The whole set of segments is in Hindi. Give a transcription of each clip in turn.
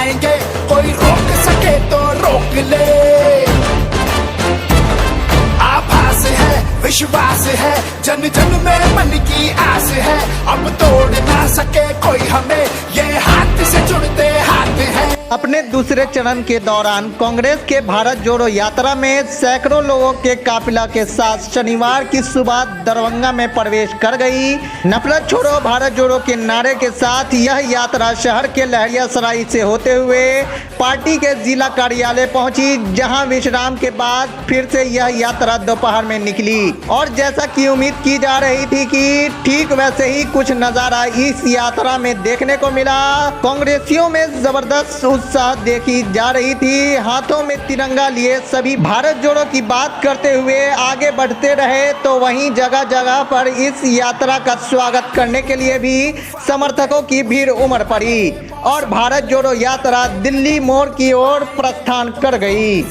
पाएंगे, कोई रोक सके तो रोक ले। आभास है, विश्वास है, जन जन में मन की आस है, अब तोड़ ना सके कोई हमें, ये हाथ से जुड़ते हाथ हैं। अपने दूसरे चरण के दौरान कांग्रेस के भारत जोड़ो यात्रा में सैकड़ों लोगों के काफिला के साथ शनिवार की सुबह दरभंगा में प्रवेश कर गई। नफरत छोड़ो भारत जोड़ो के नारे के साथ यह यात्रा शहर के लहरियासराय से होते हुए पार्टी के जिला कार्यालय पहुंची, जहां विश्राम के बाद फिर से यह यात्रा दोपहर में निकली। और जैसा कि उम्मीद की जा रही थी कि ठीक वैसे ही कुछ नजारा इस यात्रा में देखने को मिला। कांग्रेसियों में जबरदस्त उत्साह देखी जा रही थी। हाथों में तिरंगा लिए सभी भारत जोड़ो की बात करते हुए आगे बढ़ते रहे, तो वहीं जगह जगह पर इस यात्रा का स्वागत करने के लिए भी समर्थकों की भीड़ उमड़ पड़ी और भारत जोड़ो यात्रा दिल्ली मोड़ की ओर प्रस्थान कर गई।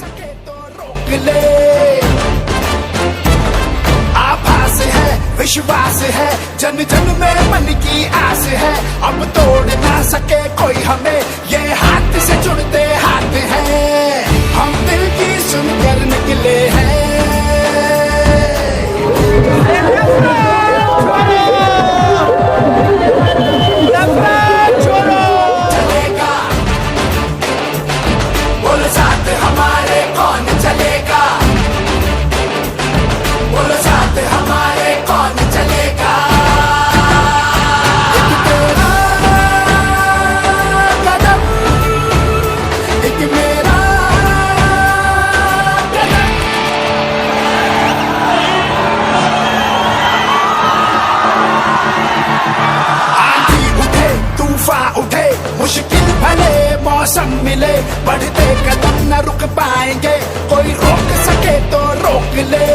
आभास है, विश्वास है, जन जन में मन की आस है, अब तोड़ ना सके कोई हमें, ये हाथ से जुड़ते हाथ हैं। हम दिल की सुनकर निकले हैं। चलेगा, बोलो साथ हमारे कौन चलेगा, बोलो साथ हमारे कौन चलेगा। एक तेरा कदम, एक मेरा कदम। आंधी उठे, तूफान उठे, मुश्किल भले मौसम मिले, बढ़ते कदम न रुक पाएंगे, कोई रोक सके तो रोक ले।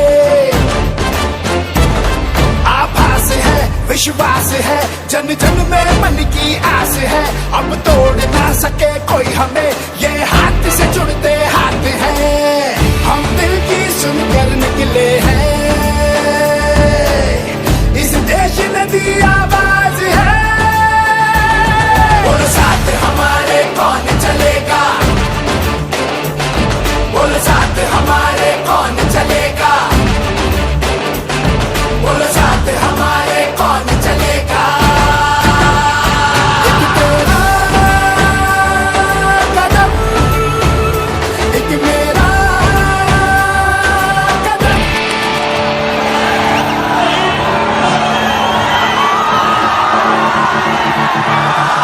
आभास है, विश्वास है, जन जन में मन की आस है, अब तोड़ ना सके कोई हमें, ये हाथ से जुड़ते हाथ हैं। हम दिल की सुनकर निकले हैं। इस देश ने दी आवाज है, बोलो साथ हमारे कौन चलेगा, बोलो साथ हमारे कौन चलेगा, बोलो साथ हमारे कौन चलेगा। एक तेरा कदम, एक मेरा कदम।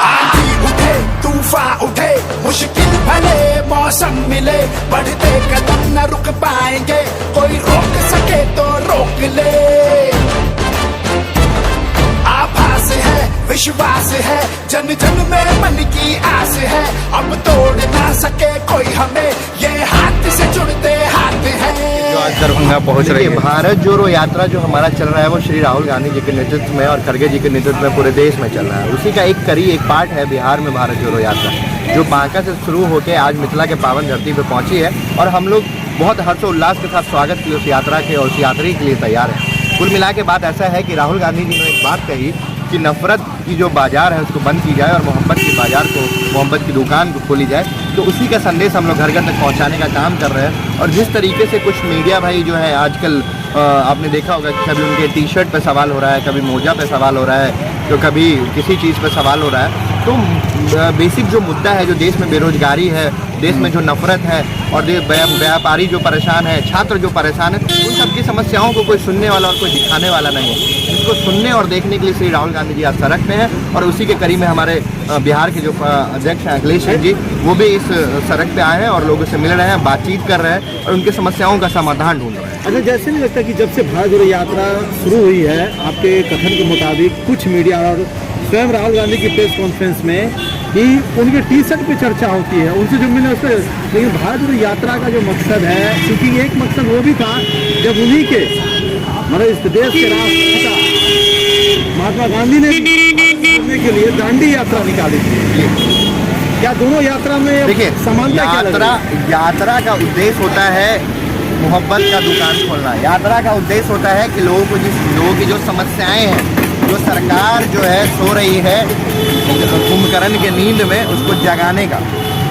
आंधी उठे, तूफान उठे, मुश्किल भले मौसम मिले, बढ़ते कदम न रुक पाएंगे, कोई रोक सके तो रोक ले। आभास है, विश्वास है, जन जन में मन की आस है, अब तोड़ ना सके कोई हमें, ये हाथ से जुड़ते हाथ हैं। जो आज दरभंगा पहुंच रही है भारत जोड़ो यात्रा जो हमारा चल रहा है, वो श्री राहुल गांधी जी के नेतृत्व में और खड़गे जी के नेतृत्व में पूरे देश में चल रहा है। उसी का एक पार्ट है बिहार में भारत जोड़ो यात्रा, जो बांका से शुरू होकर आज मिथिला के पावन धरती पर पहुंची है। और हम लोग बहुत हर्षोल्लास के साथ स्वागत के लिए उस यात्रा के और उस यात्री के लिए तैयार हैं। कुल मिला के बात ऐसा है कि राहुल गांधी जी ने एक बात कही कि नफरत की जो बाजार है उसको बंद की जाए और मोहब्बत की बाजार को, मोहब्बत की दुकान को खोली जाए। तो उसी का संदेश हम लोग घर घर तक पहुंचाने का काम कर रहे हैं। और जिस तरीके से कुछ मीडिया भाई जो है आजकल आपने देखा होगा कि कभी उनके टी शर्ट पे सवाल हो रहा है, कभी मोजा पे सवाल हो रहा है, तो कभी किसी चीज़ पे सवाल हो रहा है। तो बेसिक जो मुद्दा है, जो देश में बेरोजगारी है, देश में जो नफरत है और व्यापारी जो परेशान है, छात्र जो परेशान है, उन सब की समस्याओं को कोई सुनने वाला और कोई दिखाने वाला नहीं है। इसको सुनने और देखने के लिए श्री राहुल गांधी जी आज सड़क में हैं और उसी के करीब में हमारे बिहार के जो अध्यक्ष हैं अखिलेश जी, वो भी इस सड़क पे आए हैं और लोगों से मिल रहे हैं, बातचीत कर रहे हैं और उनके समस्याओं का समाधान ढूंढ रहे हैं। अच्छा, जैसे नहीं लगता कि जब से भारत जोड़ो यात्रा शुरू हुई है, आपके कथन के मुताबिक कुछ मीडिया और स्वयं राहुल गांधी की प्रेस कॉन्फ्रेंस में कि उनके टी शर्ट पे चर्चा होती है, उनसे जो मिले उस पर, लेकिन भारत जोड़ो यात्रा का जो मकसद है, क्योंकि एक मकसद वो भी था जब उन्हीं के मतलब इस देश के राष्ट्रपिता महात्मा गांधी ने करने के लिए दांडी यात्रा निकाली थी। क्या दोनों यात्रा में देखिए समानता यात्रा का उद्देश्य होता है मोहब्बत का दुकान खोलना। यात्रा का उद्देश्य होता है कि लोगों की जो समस्याएं हैं, जो सरकार जो है सो रही है कुंभकर्ण के नींद में, उसको जगाने का।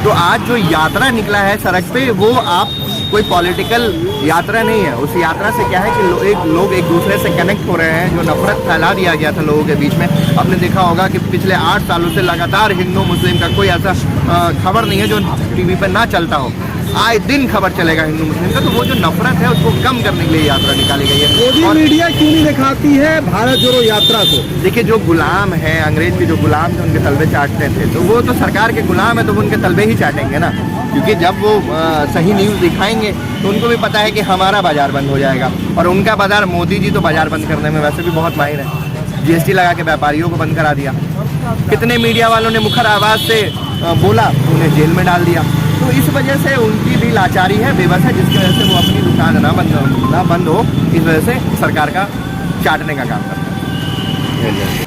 तो आज जो यात्रा निकला है सड़क पे, वो आप कोई पॉलिटिकल यात्रा नहीं है। उस यात्रा से क्या है कि लोग एक दूसरे से कनेक्ट हो रहे हैं। जो नफरत फैला दिया गया था लोगों के बीच में, आपने देखा होगा कि पिछले 8 सालों से लगातार हिंदू मुस्लिम का कोई ऐसा खबर नहीं है जो टीवी पर ना चलता हो। आए दिन खबर चलेगा हिंदू मुस्लिम का। तो वो जो नफरत है उसको कम करने के लिए यात्रा निकाली गई है। और मीडिया क्यों नहीं दिखाती है भारत जोड़ो यात्रा को? देखिए, जो गुलाम है, अंग्रेज के जो गुलाम थे उनके तलबे चाटते थे, तो वो तो सरकार के गुलाम है, तो वो उनके तलबे ही चाटेंगे ना। क्योंकि जब वो सही न्यूज़ दिखाएंगे तो उनको भी पता है कि हमारा बाजार बंद हो जाएगा। और उनका बाजार, मोदी जी तो बाजार बंद करने में वैसे भी बहुत माहिर है। जीएसटी लगा के व्यापारियों को बंद करा दिया। कितने मीडिया वालों ने मुखर आवाज़ से बोला, उन्हें जेल में डाल दिया। तो इस वजह से उनकी भी लाचारी है, बेबस है, जिसकी वजह से वो अपनी दुकान ना बंद हो, इस वजह से सरकार का चाटने का काम करते हैं।